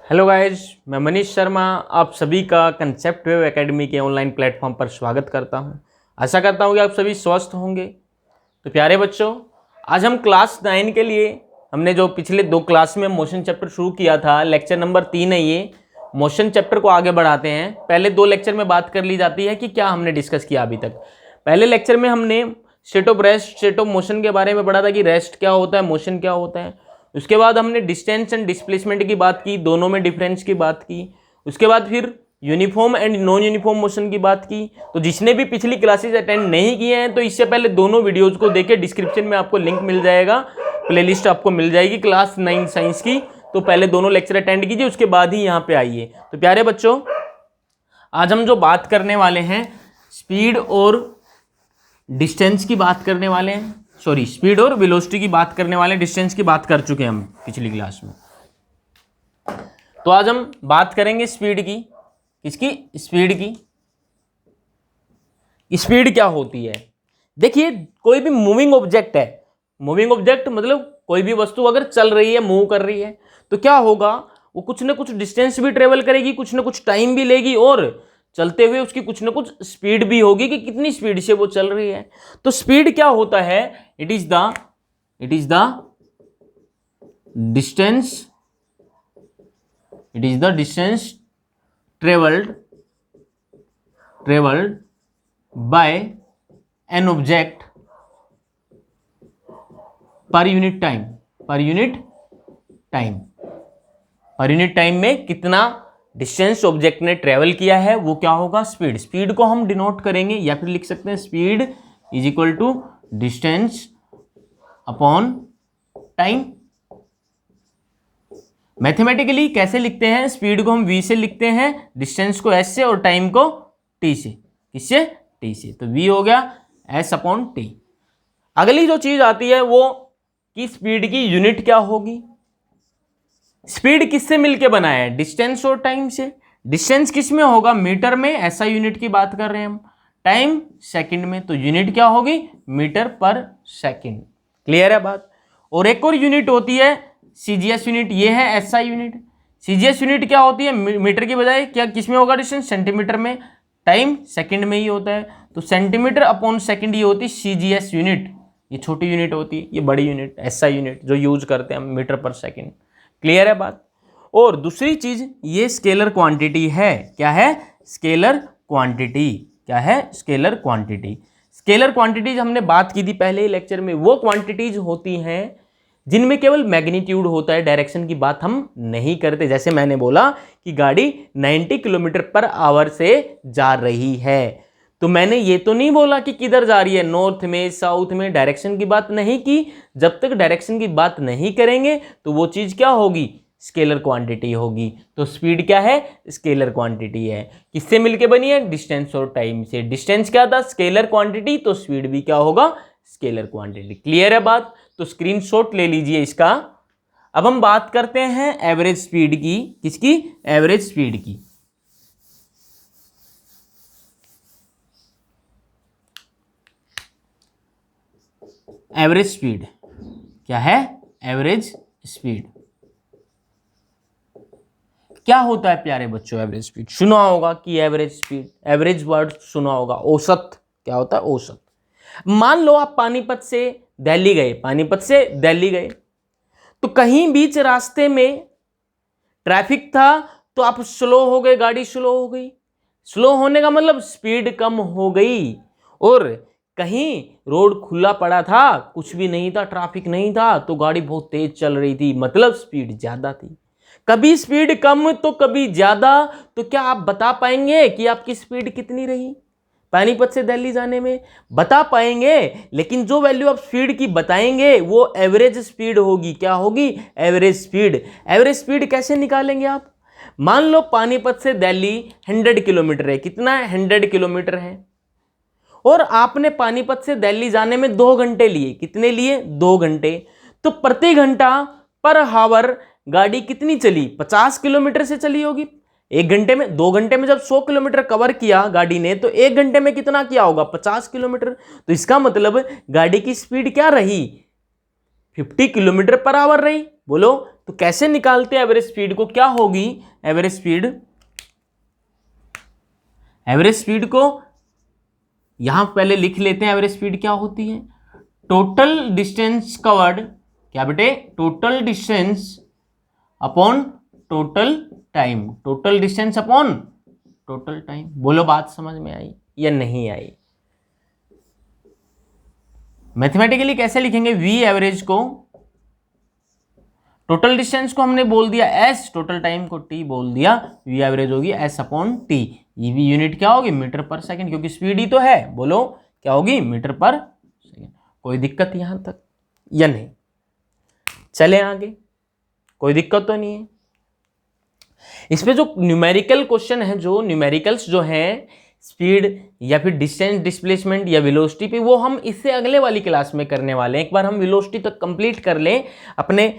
Hello guys, मैं मनीष शर्मा आप सभी का कंसेप्ट वेव एकेडमी के ऑनलाइन प्लेटफॉर्म पर स्वागत करता हूं। आशा करता हूं कि आप सभी स्वस्थ होंगे। तो प्यारे बच्चों, आज हम क्लास 9 के लिए हमने जो पिछले 2 क्लास में मोशन चैप्टर शुरू किया था, लेक्चर नंबर 3 है ये। मोशन चैप्टर को आगे बढ़ाते हैं। पहले 2 लेक्चर में बात कर ली जाती है कि क्या हमने डिस्कस किया अभी तक। पहले लेक्चर में हमने state of rest, state of motion के बारे में पढ़ा था कि रेस्ट क्या होता है, मोशन क्या होता है। उसके बाद हमने डिस्टेंस एंड डिस्प्लेसमेंट की बात की, दोनों में डिफरेंस की बात की। उसके बाद फिर uniform and non uniform motion की बात की। तो जिसने भी पिछली क्लासेस अटेंड नहीं किए हैं तो इससे पहले दोनों वीडियोज को देखे, डिस्क्रिप्शन में आपको लिंक मिल जाएगा, प्लेलिस्ट आपको मिल जाएगी क्लास 9 साइंस की। तो पहले दोनों लेक्चर अटेंड कीजिए, उसके बाद ही यहाँ पे आइए। तो प्यारे बच्चों, आज हम जो बात करने वाले हैं स्पीड और डिस्टेंस की बात करने वाले हैं। सॉरी, स्पीड और वेलोसिटी की बात करने वाले, डिस्टेंस की बात कर चुके हैं हम पिछली क्लास में। तो आज हम बात करेंगे स्पीड की। किसकी? स्पीड की। स्पीड क्या होती है? देखिए, कोई भी मूविंग ऑब्जेक्ट है, मूविंग ऑब्जेक्ट मतलब कोई भी वस्तु अगर चल रही है, मूव कर रही है, तो क्या होगा, वो कुछ ना कुछ डिस्टेंस भी ट्रेवल करेगी, कुछ ना कुछ टाइम भी लेगी, और चलते हुए उसकी कुछ ना कुछ स्पीड भी होगी कि कितनी स्पीड से वो चल रही है। तो स्पीड क्या होता है? It is the distance travelled by an object per unit time में कितना डिस्टेंस ऑब्जेक्ट ने ट्रेवल किया है, वो क्या होगा? स्पीड। स्पीड को हम डिनोट करेंगे या फिर लिख सकते हैं speed is equal to distance upon time. Mathematically कैसे लिखते हैं? स्पीड को हम v से लिखते हैं, डिस्टेंस को s से, और टाइम को t से। किससे? t से। तो v हो गया s अपॉन t। अगली जो चीज आती है वो कि स्पीड की यूनिट क्या होगी। स्पीड किससे मिलके बना है? डिस्टेंस और टाइम से। डिस्टेंस किस में होगा? मीटर में, ऐसा यूनिट की बात कर रहे हैं हम। टाइम सेकंड में, तो यूनिट क्या होगी? मीटर पर सेकंड। क्लियर है बात? और एक और यूनिट होती है सीजीएस यूनिट, ये है एसआई यूनिट। सीजीएस यूनिट क्या होती है? मीटर की बजाय क्या किस में होगा डिस्टेंस? सेंटीमीटर में। टाइम सेकंड में ही होता है, तो सेंटीमीटर अपॉन सेकंड ये होती है सीजीएस यूनिट। ये छोटी यूनिट होती है, ये बड़ी यूनिट एसआई यूनिट जो यूज करते हैं हम, मीटर पर सेकंड। क्लियर है बात? और दूसरी चीज, ये स्केलर क्वांटिटी है। क्या है? Scalar quantity. क्या है? Scalar quantity. स्केलर क्वांटिटीज हमने बात की थी पहले ही लेक्चर में। वो क्वांटिटीज होती हैं जिनमें केवल मैग्नीट्यूड होता है, डायरेक्शन की बात हम नहीं करते। जैसे मैंने बोला कि गाड़ी 90 किलोमीटर पर आवर से जा रही है, तो मैंने ये तो नहीं बोला कि किधर जा रही है, नॉर्थ में, साउथ में, डायरेक्शन की बात नहीं की। जब तक डायरेक्शन की बात नहीं करेंगे तो वो चीज क्या होगी? स्केलर क्वांटिटी होगी। तो स्पीड क्या है? स्केलर क्वांटिटी है। किससे मिलके बनी है? डिस्टेंस और टाइम से। डिस्टेंस क्या था? स्केलर क्वांटिटी, तो स्पीड भी क्या होगा? Scalar quantity. क्लियर है बात? तो स्क्रीनशॉट ले लीजिए इसका। अब हम बात करते हैं एवरेज स्पीड की। किसकी? एवरेज स्पीड की। एवरेज स्पीड क्या है? एवरेज स्पीड क्या होता है प्यारे बच्चों? एवरेज स्पीड सुना होगा कि एवरेज स्पीड, एवरेज वर्ड सुना होगा। औसत क्या होता है? औसत। मान लो आप पानीपत से दिल्ली गए, तो कहीं बीच रास्ते में ट्रैफिक था, तो आप स्लो हो गए, गाड़ी स्लो हो गई। स्लो होने का मतलब स्पीड कम हो गई। और कहीं रोड खुला पड़ा था, कुछ भी नहीं था, ट्रैफिक नहीं था, तो गाड़ी बहुत तेज चल रही थी, मतलब स्पीड ज्यादा थी। कभी स्पीड कम तो कभी ज्यादा। तो क्या आप बता पाएंगे कि आपकी स्पीड कितनी रही पानीपत से दिल्ली जाने में? बता पाएंगे, लेकिन जो वैल्यू आप स्पीड की बताएंगे वो एवरेज स्पीड होगी। क्या होगी? Average speed. एवरेज स्पीड कैसे निकालेंगे आप? मान लो पानीपत से दिल्ली 100 किलोमीटर है। कितना है? 100 किलोमीटर है। और आपने पानीपत से दिल्ली जाने में 2 घंटे लिए। कितने लिए? 2 घंटे। तो प्रति घंटा पर हावर गाड़ी कितनी चली? 50 किलोमीटर से चली होगी। 1 घंटे में, 2 घंटे में जब 100 किलोमीटर कवर किया गाड़ी ने, तो 1 घंटे में कितना किया होगा? 50 किलोमीटर। तो इसका मतलब गाड़ी की स्पीड क्या रही? 50 किलोमीटर पर आवर रही। बोलो तो कैसे निकालते हैं एवरेज स्पीड को? क्या होगी एवरेज स्पीड? एवरेज स्पीड को यहां पहले लिख लेते हैं। एवरेज स्पीड क्या होती है? टोटल डिस्टेंस कवर्ड, क्या बेटे? Total distance upon total time. Total distance upon total time. बोलो बात समझ में आई या नहीं आई? मैथमेटिकली कैसे लिखेंगे? वी एवरेज को, टोटल डिस्टेंस को हमने बोल दिया एस, टोटल टाइम को टी बोल दिया, वी एवरेज होगी एस अपॉन टी। ये भी यूनिट क्या होगी? मीटर पर सेकंड, क्योंकि स्पीड ही तो है। बोलो क्या होगी? मीटर पर सेकंड। कोई दिक्कत यहां तक या नहीं? चले आगे, कोई दिक्कत तो नहीं है। इसमें जो न्यूमेरिकल क्वेश्चन है, जो न्यूमेरिकल्स जो हैं स्पीड या फिर डिस्टेंस, डिस्प्लेसमेंट या वेलोसिटी पे, वो हम इससे अगले वाली क्लास में करने वाले हैं। एक बार हम वेलोसिटी तक कंप्लीट कर लें, अपने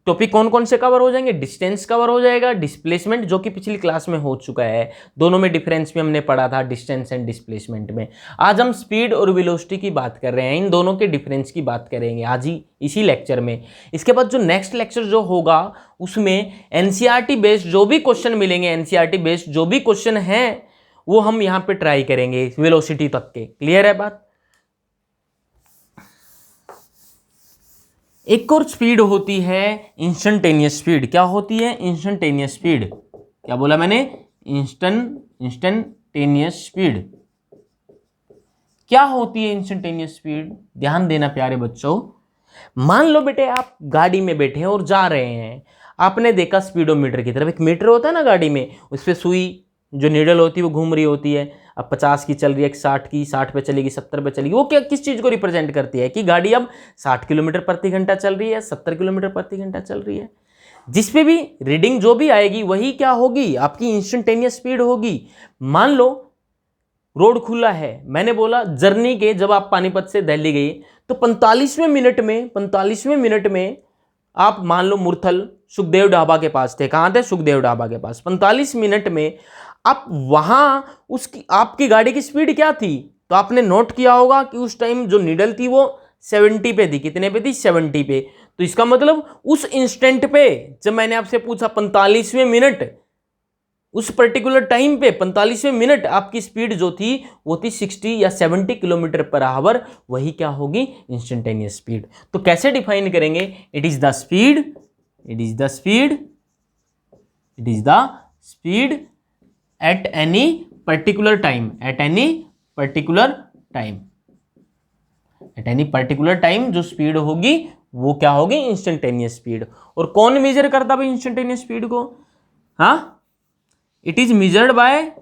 टॉपिक कौन कौन से कवर हो जाएंगे? डिस्टेंस कवर हो जाएगा, डिस्प्लेसमेंट जो कि पिछली क्लास में हो चुका है, दोनों में डिफरेंस भी हमने पढ़ा था डिस्टेंस एंड डिस्प्लेसमेंट में। आज हम स्पीड और वेलोसिटी की बात कर रहे हैं, इन दोनों के डिफरेंस की बात करेंगे आज ही इसी लेक्चर में। इसके बाद जो नेक्स्ट लेक्चर जो होगा उसमें एनसीईआरटी बेस्ड जो भी क्वेश्चन मिलेंगे, एनसीईआरटी बेस्ड जो भी क्वेश्चन हैं वो हम यहाँ पे ट्राई करेंगे वेलोसिटी तक के। क्लियर है बात? एक और स्पीड होती है इंस्टेंटेनियस स्पीड। क्या होती है? Instantaneous speed. क्या बोला मैंने? Instantaneous speed. क्या होती है इंस्टेंटेनियस स्पीड? ध्यान देना प्यारे बच्चों। मान लो बेटे आप गाड़ी में बैठे हैं और जा रहे हैं, आपने देखा स्पीडोमीटर की तरफ। एक मीटर होता है ना गाड़ी में, उस पर सुई जो नीडल होती है वो घूम रही होती है। अब 50 की चल रही है, 60 की, 60 पे चलेगी, 70 पे चलेगी। वो क्या, किस चीज को रिप्रेजेंट करती है? कि गाड़ी अब 60 किलोमीटर प्रति घंटा चल रही है, 70 किलोमीटर प्रति घंटा चल रही है। जिस पे भी रीडिंग जो भी आएगी वही क्या होगी? आपकी इंस्टेंटेनियस स्पीड होगी। मान लो रोड खुला है, मैंने बोला जर्नी के, जब आप पानीपत से दिल्ली गए तो 45वें मिनट में आप मान लो मुरथल सुखदेव ढाबा के पास थे। कहाँ थे? सुखदेव ढाबा के पास। 45 मिनट में आप वहां, उसकी आपकी गाड़ी की स्पीड क्या थी? तो आपने नोट किया होगा कि उस टाइम जो नीडल थी वो 70 पे थी। कितने पे थी? 70 पे। तो इसका मतलब उस इंस्टेंट पे जब मैंने आपसे पूछा 45वें मिनट, उस पर्टिकुलर टाइम पे 45वें मिनट आपकी स्पीड जो थी वो थी 60 या 70 किलोमीटर पर आवर। वही क्या होगी? Instantaneous speed. तो कैसे डिफाइन करेंगे? It is the speed at any particular time जो स्पीड होगी वो क्या होगी? Instantaneous speed. और कौन मेजर करता भाई इंस्टेंटेनियस स्पीड को? हाँ, इट इज मेजर्ड बाय,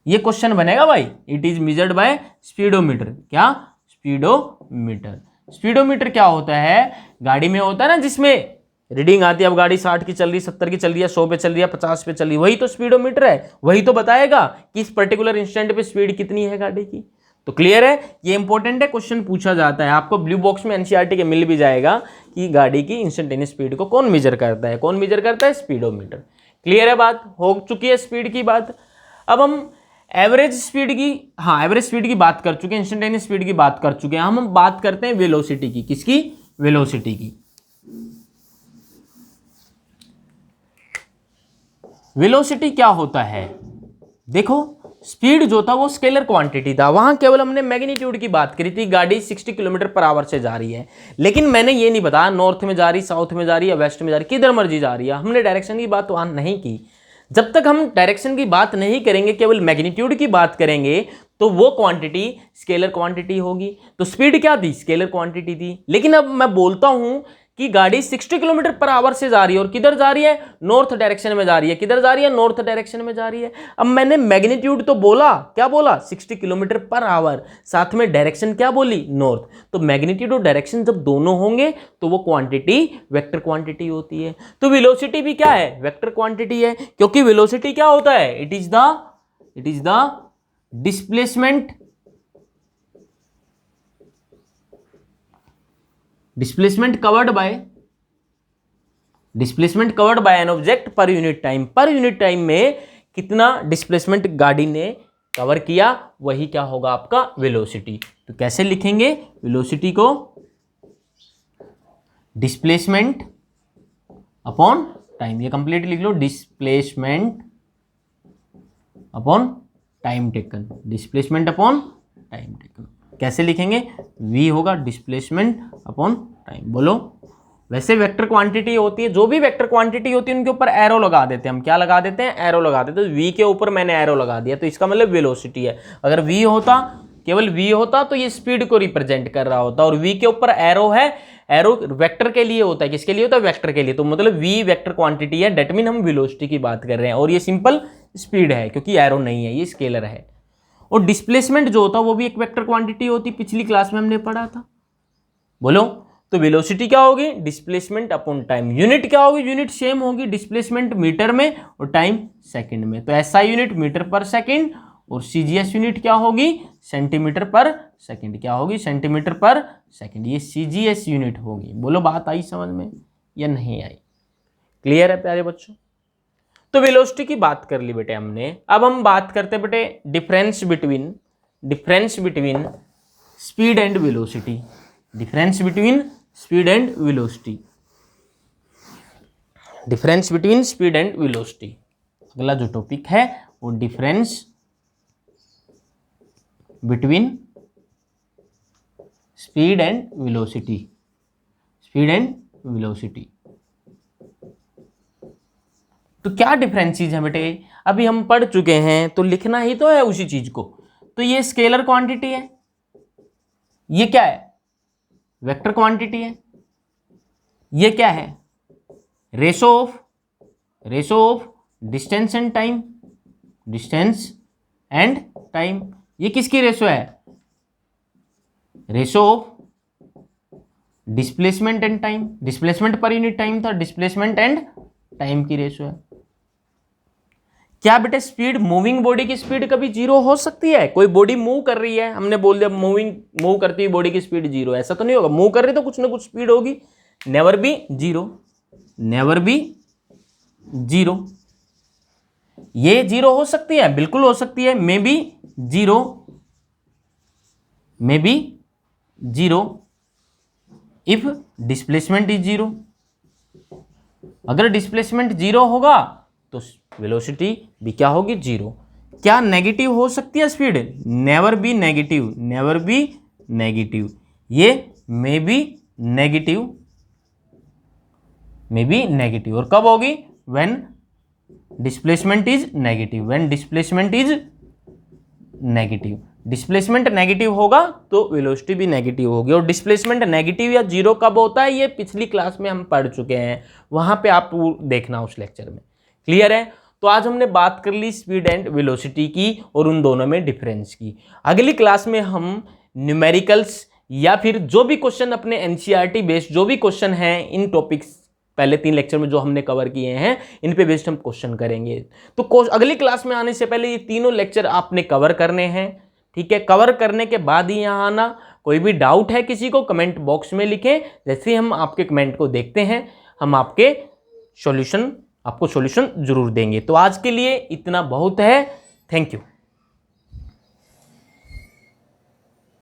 ये क्वेश्चन बनेगा भाई। It is measured by speedometer. क्या? स्पीडोमीटर क्या होता है? गाड़ी में होता है ना जिसमें रीडिंग आती है। अब गाड़ी 60 की चल रही, 70 की चल रही है, 100 पे चल रही है, 50 पे चल रही है, वही तो स्पीडोमीटर है। वही तो बताएगा कि इस पर्टिकुलर इंस्टेंट पे स्पीड कितनी है गाड़ी की। तो क्लियर है? ये इंपॉर्टेंट है, क्वेश्चन पूछा जाता है। आपको ब्लू बॉक्स में एनसीईआरटी के मिल भी जाएगा कि गाड़ी की इंस्टेंटेनियस स्पीड को कौन मेजर करता है? स्पीडोमीटर। क्लियर है बात? हो चुकी है स्पीड की बात। अब हम एवरेज स्पीड की बात कर चुके हैं, इंस्टेंटेनियस स्पीड की बात कर चुके हैं। हम बात करते हैं वेलोसिटी की। किसकी? वेलोसिटी की। वेलोसिटी क्या होता है? देखो, स्पीड जो था वो स्केलर क्वांटिटी था। वहां केवल हमने मैग्नीट्यूड की बात करी थी। गाड़ी 60 किलोमीटर पर आवर से जा रही है, लेकिन मैंने ये नहीं बताया नॉर्थ में जा रही, साउथ में जा रही है, वेस्ट में जा रही, किधर मर्जी जा रही है। हमने डायरेक्शन की बात वहां नहीं की। जब तक हम डायरेक्शन की बात नहीं करेंगे, केवल मैग्नीट्यूड की बात करेंगे, तो वो क्वांटिटी स्केलर क्वांटिटी होगी। तो स्पीड क्या थी? स्केलर क्वांटिटी थी। लेकिन अब मैं बोलता हूं कि गाड़ी 60 किलोमीटर पर आवर से जा रही है और किधर जा रही है? नॉर्थ डायरेक्शन में जा रही है। किधर जा रही है? नॉर्थ डायरेक्शन में जा रही है। अब मैंने मैग्नीट्यूड तो बोला, क्या बोला? 60 किलोमीटर पर आवर, साथ में डायरेक्शन क्या बोली? नॉर्थ। तो मैग्नीट्यूड और डायरेक्शन जब दोनों होंगे तो वो क्वांटिटी वेक्टर क्वांटिटी होती है। तो वेलोसिटी भी क्या है? वेक्टर क्वांटिटी है। क्योंकि वेलोसिटी क्या होता है? It is the displacement covered by an object per unit time में कितना डिस्प्लेसमेंट गाड़ी ने कवर किया, वही क्या होगा? आपका वेलोसिटी। तो कैसे लिखेंगे वेलोसिटी को? डिस्प्लेसमेंट अपॉन टाइम, ये कंप्लीट लिख लो, displacement upon time taken, displacement upon time taken. कैसे लिखेंगे? v होगा डिस्प्लेसमेंट अपॉन टाइम। बोलो। वैसे वेक्टर क्वांटिटी होती है, जो भी वेक्टर क्वांटिटी होती है उनके ऊपर एरो लगा देते हैं हम। क्या लगा देते हैं? एरो लगा देते हैं। तो v के ऊपर मैंने एरो लगा दिया तो इसका मतलब वेलोसिटी है। अगर v होता, केवल v होता तो ये स्पीड को रिप्रेजेंट कर रहा होता, और v के ऊपर एरो है, एरो वेक्टर के लिए होता है। किसके लिए होता है? वेक्टर के लिए। तो मतलब v वेक्टर क्वांटिटी है, डेट मीन हम वेलोसिटी की बात कर रहे हैं, और ये सिंपल स्पीड है क्योंकि एरो नहीं है, ये स्केलर है। और डिस्प्लेसमेंट जो होता है वो भी एक वेक्टर क्वांटिटी होती, पिछली क्लास में हमने पढ़ा था। बोलो। तो वेलोसिटी क्या होगी? Displacement upon time. यूनिट क्या होगी? यूनिट सेम होगी, डिस्प्लेसमेंट मीटर में और टाइम सेकंड में। तो एसआई यूनिट मीटर पर सेकंड, और सीजीएस यूनिट क्या होगी? सेंटीमीटर पर सेकंड। क्या होगी? सेंटीमीटर पर सेकंड। ये सीजीएस यूनिट होगी। बोलो, बात आई समझ में या नहीं आई? क्लियर है प्यारे बच्चों? तो वेलोसिटी की बात कर ली बेटे हमने। अब हम बात करते हैं बेटे difference between speed and velocity. Difference between speed and velocity, difference between speed and velocity. अगला जो टॉपिक है वो difference between speed and velocity, speed and velocity. तो क्या डिफरेंसेस है बेटे? अभी हम पढ़ चुके हैं, तो लिखना ही तो है उसी चीज को। तो ये स्केलर क्वांटिटी है, ये क्या है? वेक्टर क्वांटिटी है। ये क्या है? Ratio of distance and time, distance and time. ये किसकी रेशो है? Ratio of displacement and time. Displacement per unit time था, डिस्प्लेसमेंट एंड टाइम की रेशो है। क्या बेटे स्पीड, मूविंग बॉडी की स्पीड कभी जीरो हो सकती है? कोई बॉडी मूव कर रही है, हमने बोल दिया मूव करती हुई बॉडी की स्पीड जीरो, ऐसा तो नहीं होगा। मूव कर रही तो कुछ ना कुछ स्पीड होगी। Never be zero, never be zero. ये जीरो हो सकती है, बिल्कुल हो सकती है। May be zero, may be zero if displacement is zero. अगर डिस्प्लेसमेंट जीरो होगा तो वेलोसिटी भी क्या होगी? जीरो। क्या नेगेटिव हो सकती है speed? Never be negative, never be negative. ये may be negative, may be negative. और कब होगी? When displacement is negative, when displacement is negative. Displacement negative होगा तो वेलोसिटी भी नेगेटिव होगी। और डिस्प्लेसमेंट नेगेटिव या जीरो कब होता है? ये पिछली क्लास में हम पढ़ चुके हैं, वहां पे आप देखना उस लेक्चर में। क्लियर है? तो आज हमने बात कर ली स्पीड एंड वेलोसिटी की और उन दोनों में डिफरेंस की। अगली क्लास में हम न्यूमेरिकल्स या फिर जो भी क्वेश्चन अपने एनसीईआरटी बेस्ड जो भी क्वेश्चन हैं, इन टॉपिक्स पहले 3 लेक्चर में जो हमने कवर किए हैं, इन पे बेस्ड हम क्वेश्चन करेंगे। तो अगली क्लास में आने से पहले ये तीनों लेक्चर आपने कवर करने हैं। ठीक है? कवर करने के बाद ही यहाँ आना। कोई भी डाउट है किसी को, कमेंट बॉक्स में लिखें। जैसे ही हम आपके कमेंट को देखते हैं, हम आपको सॉल्यूशन जरूर देंगे। तो आज के लिए इतना बहुत है। Thank you.